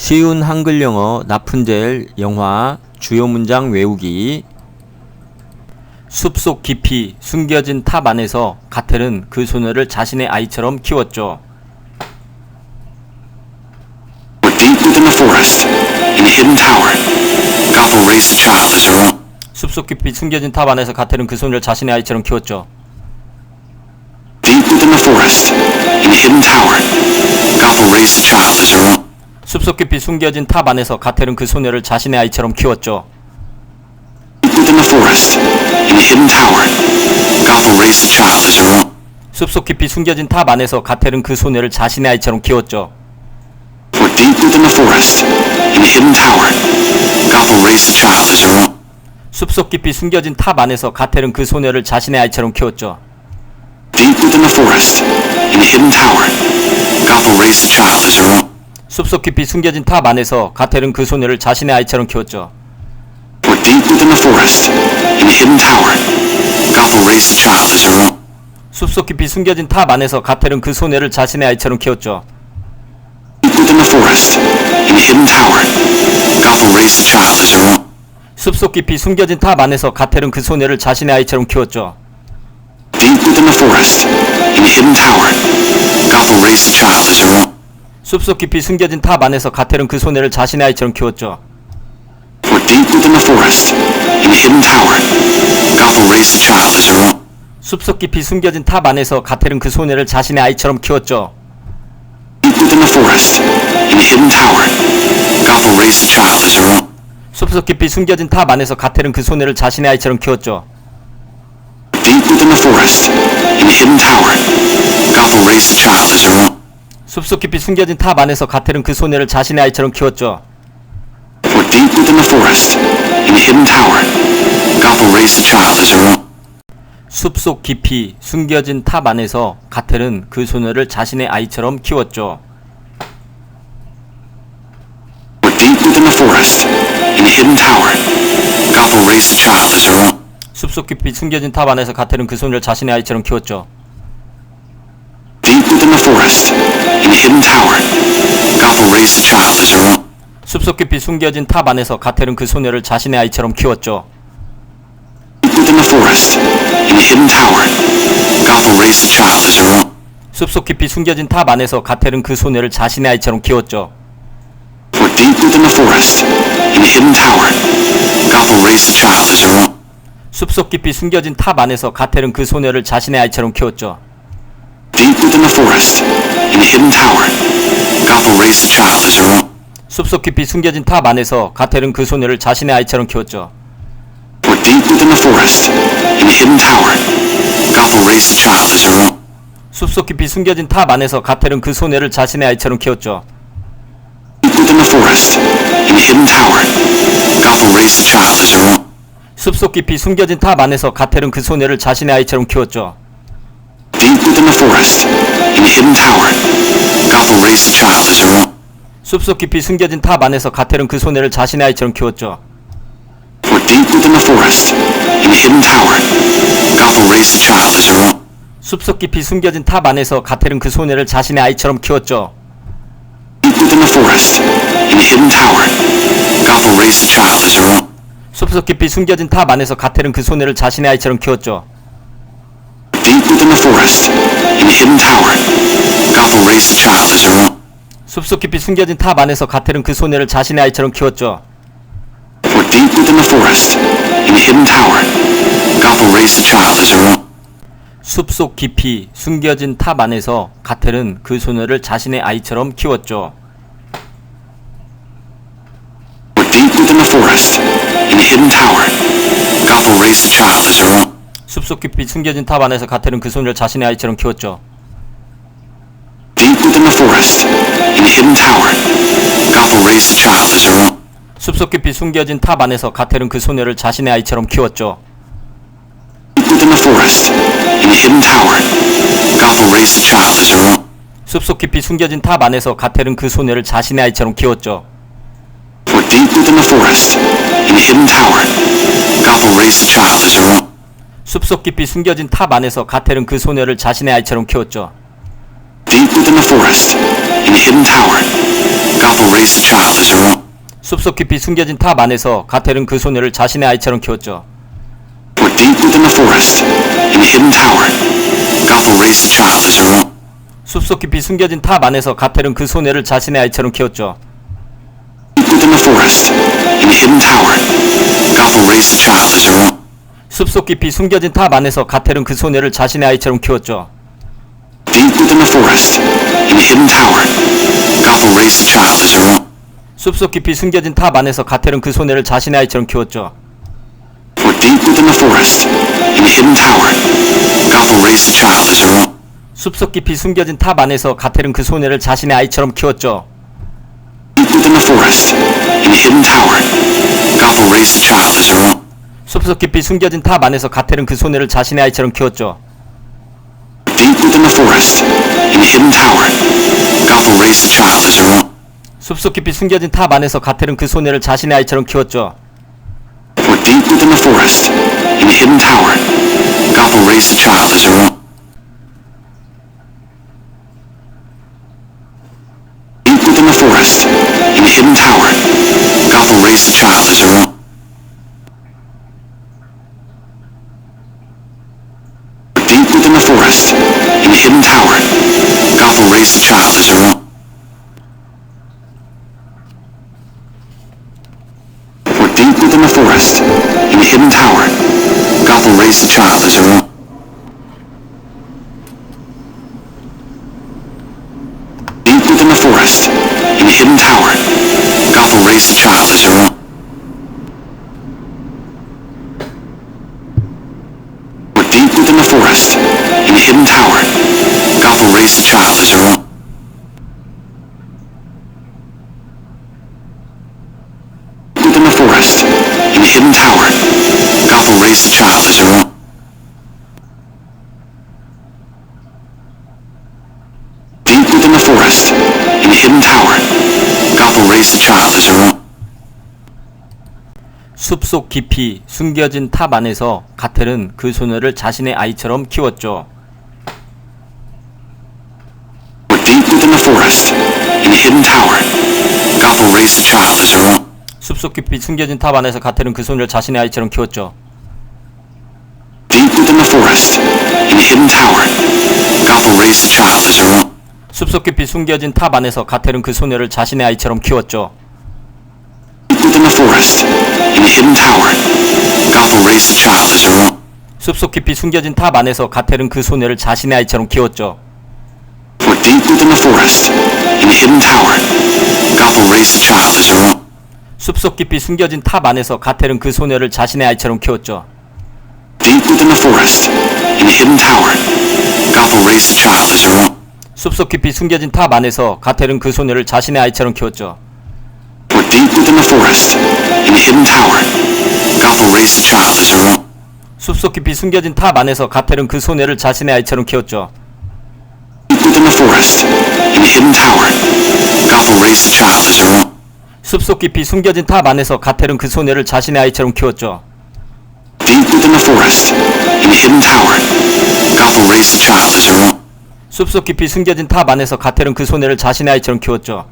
쉬운 한글 영어 라푼젤 영화 주요 문장 외우기. 숲속 깊이 숨겨진 탑 안에서 가텔은 그 소녀를 자신의 아이처럼 키웠죠. Deep within the forest, in a hidden tower, Gothel raised the child as her own. 숲속 깊이 숨겨진 탑 안에서 가텔은 그 소녀를 자신의 아이처럼 키웠죠. Deep within the forest, in a hidden tower, Gothel raised the child as her own. 숲속 깊이 숨겨진 탑 안에서 가텔은 그 소녀를 자신의 아이처럼 키웠죠. Deep within the forest, in a hidden tower, Gothel raised the child as her own. 숲속 깊이 숨겨진 탑 안에서 가텔은 그 소녀를 자신의 아이처럼 키웠죠. For deep within the forest, in a hidden tower, Gothel raised the child as her own. 숲속 깊이 숨겨진 탑 안에서 가텔은 그 소녀를 자신의 아이처럼 키웠죠. Deep within the forest, in a hidden tower, Gothel raised the child as her own. 숲속 깊이 숨겨진 탑 안에서 가텔은 그 소녀를 자신의 아이처럼 키웠죠. For deep within the forest, in a hidden tower, Gothel raised the child as her own. 숲속 깊이 숨겨진 탑 안에서 가텔은 그 소녀를 자신의 아이처럼 키웠죠. Deep within the forest, in a hidden tower, Gothel raised the child as her own. 숲속 깊이 숨겨진 탑 안에서 가텔은 그 소녀를 자신의 아이처럼 키웠죠. Deep within the forest, in a hidden tower, Gothel raised the child as her own. 숲속 깊이 숨겨진 탑 안에서 가텔은 그 소녀를 자신의 아이처럼 키웠죠. For deep within the forest, in a hidden tower, Gothel raised the child as her own. 숲속 깊이 숨겨진 탑 안에서 가텔은 그 소녀를 자신의 아이처럼 키웠죠. Deep within the forest, in a hidden tower, Gothel raised the child as her own. 숲속 깊이 숨겨진 탑 안에서 가텔은 그 소녀를 자신의 아이처럼 키웠죠. Deep within the forest, in a hidden tower, Gothel raised the child as her own. 숲속 깊이 숨겨진 탑 안에서 가텔은 그 소녀를 자신의 아이처럼 키웠죠. For deep within the forest, in a hidden tower, Gothel raised the child as her own. 숲속 깊이 숨겨진 탑 안에서 가텔은 그 소녀를 자신의 아이처럼 키웠죠. For deep within the forest, in a hidden tower, Gothel raised the child as her own. 숲속 깊이 숨겨진 탑 안에서 가텔은 그 소녀를 자신의 아이처럼 키웠죠. Deep within the forest, in a hidden tower, Gothel raised the child as her own. 숲속 깊이 숨겨진 탑 안에서 가텔은 그 소녀를 자신의 아이처럼 키웠죠. Deep within the forest, in a hidden tower, Gothel raised the child as her own. 숲속 깊이 숨겨진 탑 안에서 가텔은 그 소녀를 자신의 아이처럼 키웠죠. For deep within the forest, in a hidden tower, Gothel raised the child as her own. 숲속 깊이 숨겨진 탑 안에서 가텔은 그 소녀를 자신의 아이처럼 키웠죠. Deep within the forest, in a hidden tower, Gothel raised the child as her own. 숲속 깊이 숨겨진 탑 안에서 가텔은 그 소녀를 자신의 아이처럼 키웠죠. For deep within the forest, in a hidden tower, Gothel raised the child as her own. 숲속 깊이 숨겨진 탑 안에서 가텔은 그 소녀를 자신의 아이처럼 키웠죠. Deep within the forest, in a hidden tower, Gothel raised the child as her own. 숲속 깊이 숨겨진 탑 안에서 가텔은 그 소녀를 자신의 아이처럼 키웠죠. Deep within the forest, in a hidden tower, Gothel raised the child as her own. 숲속 깊이 숨겨진 탑 안에서 가텔은 그 소녀를 자신의 아이처럼 키웠죠. For deep within the forest, in a hidden tower, Gothel raised the child as her own. 숲속 깊이 숨겨진 탑 안에서 가텔은 그 소녀를 자신의 아이처럼 키웠죠. Deep within the forest, in a hidden tower, Gothel raised the child as her own. 숲속 깊이 숨겨진 탑 안에서 가텔은 그 소녀를 자신의 아이처럼 키웠죠. Deep within the forest, in a hidden tower, Gothel raised the child as her own. 숲속 깊이 숨겨진 탑 안에서 가텔은 그 소녀를 자신의 아이처럼 키웠죠. For deep within the forest, in a hidden tower, Gothel raised the child as her own. 숲속 깊이 숨겨진 탑 안에서 가텔은 그 소녀를 자신의 아이처럼 키웠죠. For deep within the forest, in a hidden tower, Gothel raised the child as her own. 숲속 깊이 숨겨진 탑 안에서 가텔은 그 소녀를 자신의 아이처럼 키웠죠. Deep within the forest, in a hidden tower, Gothel raised the child as her own. 숲속 깊이 숨겨진 탑 안에서 가텔은 그 소녀를 자신의 아이처럼 키웠죠. Deep within the forest, in a hidden tower, Gothel raised the child as her own. 숲속 깊이 숨겨진 탑 안에서 가텔은 그 소녀를 자신의 아이처럼 키웠죠. For deep within the forest, in a hidden tower, Gothel raised the child as her own. 숲속 깊이 숨겨진 탑 안에서 가텔은 그 소녀를 자신의 아이처럼 키웠죠. Deep within the forest, in a hidden tower, Gothel Gothel raised the child as her own. 숲속 깊이 숨겨진 탑 안에서 가텔은 그 소녀를 자신의 아이처럼 키웠죠. For deep within the forest, in a hidden tower, Gothel raised the child as her own. 숲속 깊이 숨겨진 탑 안에서 가텔은 그 소녀를 자신의 아이처럼 키웠죠. Deep within the forest, in a hidden tower, Gothel raised the child as her own. 숲속 깊이 숨겨진 탑 안에서 가텔은 그 소녀를 자신의 아이처럼 키웠죠. Deep within the forest, in a hidden tower, Gothel raised the child as her own. 숲속 깊이 숨겨진 탑 안에서 가텔은 그 소녀를 자신의 아이처럼 키웠죠. For deep within the forest, in a hidden tower, Gothel raised the child as her own. 숲속 깊이 숨겨진 탑 안에서 가텔은 그 소녀를 자신의 아이처럼 키웠죠. Deep within the forest, in a hidden tower, Gothel raised the child as her own. 숲속 깊이 숨겨진 탑 안에서 가텔은 그 소녀를 자신의 아이처럼 키웠죠. Deep within the forest, in a hidden tower, Gothel raised the child as her own. 숲속 깊이 숨겨진 탑 안에서 가텔은 그 소녀를 자신의 아이처럼 키웠죠. For deep within the forest, in a hidden tower, Gothel raised the child as her own. Deep within the forest, in a hidden tower, Gothel raised the child as her own. For deep within the forest, in a hidden tower, Gothel raised the child as her own. Deep within the forest, in a hidden tower, Gothel raised the child as her own. Deep within the forest, in a hidden tower, Gothel raised the child as her own. For deep within the forest, in a hidden tower, Gothel raised the child as her own. Within the forest, in a hidden tower, Gothel raised the child as her own. Deep within the forest, in a hidden tower, Gothel raised the child as her own. 숲속 깊이 숨겨진 탑 안에서 가텔은 그 소녀를 자신의 아이처럼 키웠죠. For deep within the forest, in a hidden tower, Gothel raised the child as her own. 숲속 깊이 숨겨진 탑 안에서 가텔은 그 소녀를 자신의 아이처럼 키웠죠. Deep within the forest, in a hidden tower, Gothel raised the child as her own. 숲속 깊이 숨겨진 탑 안에서 가텔은 그 소녀를 자신의 아이처럼 키웠죠. Deep within the forest, in a hidden tower, Gothel raised the child as her own. 숲속 깊이 숨겨진 탑 안에서 가텔은 그 소녀를 자신의 아이처럼 키웠죠. For deep within the forest, in a hidden tower, Gothel raised the child as her own. 숲속 깊이 숨겨진 탑 안에서 가텔은 그 소녀를 자신의 아이처럼 키웠죠. Deep within the forest, in a hidden tower, Gothel raised the child as her own. 숲속 깊이 숨겨진 탑 안에서 가텔은 그 소녀를 자신의 아이처럼 키웠죠. For deep within the forest, in a hidden tower, Gothel raised the child as her own. 숲속 깊이 숨겨진 탑 안에서 가텔은 그 소녀를 자신의 아이처럼 키웠죠. Deep within the forest, in a hidden tower, Gothel raised the child as her own. 숲속 깊이 숨겨진 탑 안에서 가텔은 그 소녀를 자신의 아이처럼 키웠죠. Deep within the forest, in a hidden tower, Gothel raised the child as her own. 숲속 깊이 숨겨진 탑 안에서 가텔은 그 소녀를 자신의 아이처럼 키웠죠.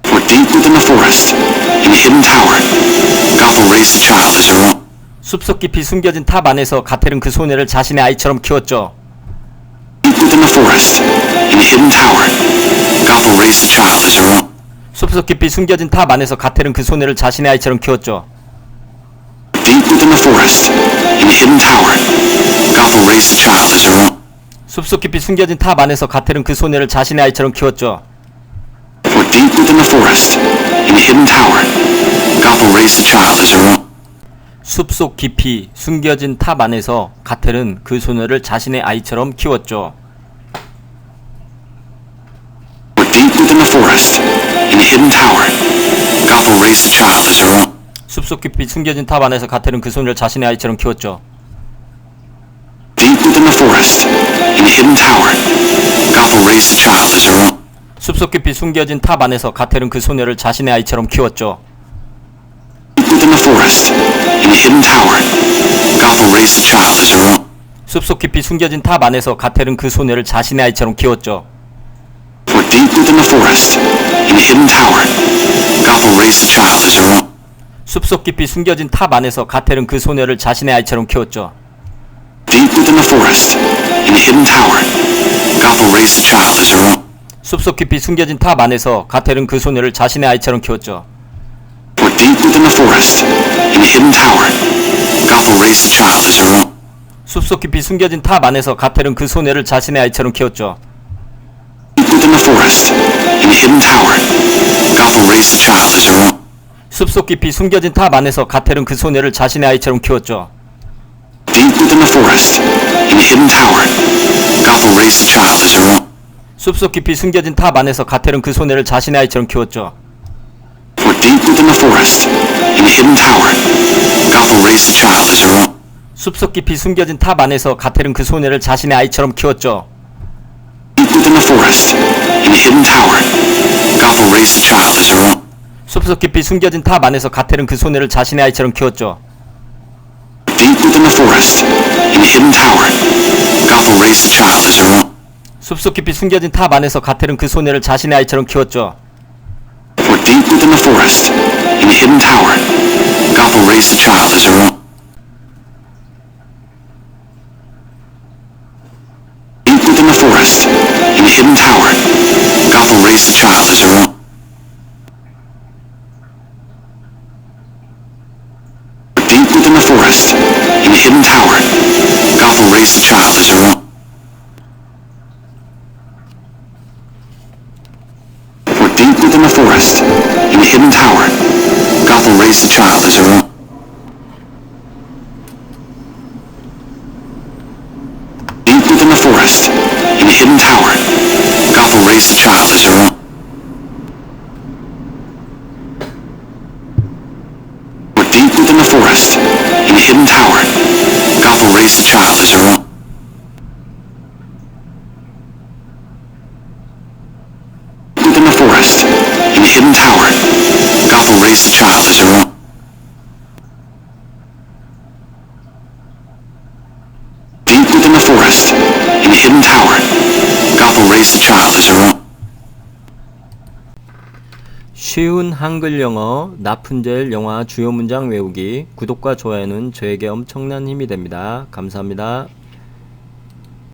For deep within the forest, in a hidden tower, Gothel raised the child as her own. 숲속 깊이 숨겨진 탑 안에서 가텔은 그 소녀를 자신의 아이처럼 키웠죠. Deep within the forest, in a hidden tower, Gothel raised the child as her own. 숲속 깊이 숨겨진 탑 안에서 가텔은 그 소녀를 자신의 아이처럼 키웠죠. Deep within the forest, in a hidden tower, Gothel raised the child as her own. 숲속 깊이 숨겨진 탑 안에서 가텔은 그 소녀를 자신의 아이처럼 키웠죠. For deep within the forest, in a hidden tower, Gothel raised the child as her own. 숲속 깊이 숨겨진 탑 안에서 가텔은 그 소녀를 자신의 아이처럼 키웠죠. For deep within the forest, in a hidden tower, Gothel raised the child as her own. 숲속 깊이 숨겨진 탑 안에서 가텔은 그 소녀를 자신의 아이처럼 키웠죠. Deep within the forest, in a hidden tower, Gothel raised the child as her own. 숲속 깊이 숨겨진 탑 안에서 가텔은 그 소녀를 자신의 아이처럼 키웠죠. Deep within the forest, in a hidden tower, Gothel raised the child as her own. 숲속 깊이 숨겨진 탑 안에서 가텔은 그 소녀를 자신의 아이처럼 키웠죠. For deep within the forest, in a hidden tower, Gothel raised a child as her own. 숲속 깊이 숨겨진 탑 안에서 가텔은 그 소녀를 자신의 아이처럼 키웠죠. Deep within the forest, in a hidden tower, Gothel raised a child as her own. 숲속 깊이 숨겨진 탑 안에서 가텔은 그 소녀를 자신의 아이처럼 키웠죠. For deep within the forest, in a hidden tower, Gothel raised a child as her own. 숲속 깊이 숨겨진 탑 안에서 가텔은 그 소녀를 자신의 아이처럼 키웠죠. Deep within the forest, in a hidden tower, Gothel raised a child as her own. 숲속 깊이 숨겨진 탑 안에서 가텔은 그 소녀를 자신의 아이처럼 키웠죠. Deep within the forest, in a hidden tower, Gothel raised a child as her own. 숲속 깊이 숨겨진 탑 안에서 가텔은 그 소녀를 자신의 아이처럼 키웠죠. For deep within the forest, in a hidden tower, Gothel raised a child as her own. 숲속 깊이 숨겨진 탑 안에서 가텔은 그 소녀를 자신의 아이처럼 키웠죠. Deep within the forest, in a hidden tower, Gothel raised a child as her own. 숲속 깊이 숨겨진 탑 안에서 가텔은 그 소녀를 자신의 아이처럼 키웠죠. Deep within the forest, in a hidden tower, Gothel raised a child as her own. 숲속 깊이 숨겨진 탑 안에서 가텔은 그 소녀를 자신의 아이처럼 키웠죠. For deep within the forest, in a hidden tower, Gothel raised a child as her own. Deep within the forest, in a hidden tower, Gothel raised a child as her own. For deep within the forest, in a hidden tower, Gothel raised a child as her own. For deep within the forest, in a hidden tower, Gothel raised a child as her own. Deep within the forest, in a hidden tower, Gothel raised a child as her own. For deep within the forest, in a hidden tower, Gothel raised a child as her own. Within the forest, in a hidden tower, Gothel raised a child as her own. Deep within the forest, in a hidden tower, Gothel raised a child as her own. 쉬운 한글 영어 라푼젤 영화 주요 문장 외우기 구독과 좋아요는 저에게 엄청난 힘이 됩니다. 감사합니다.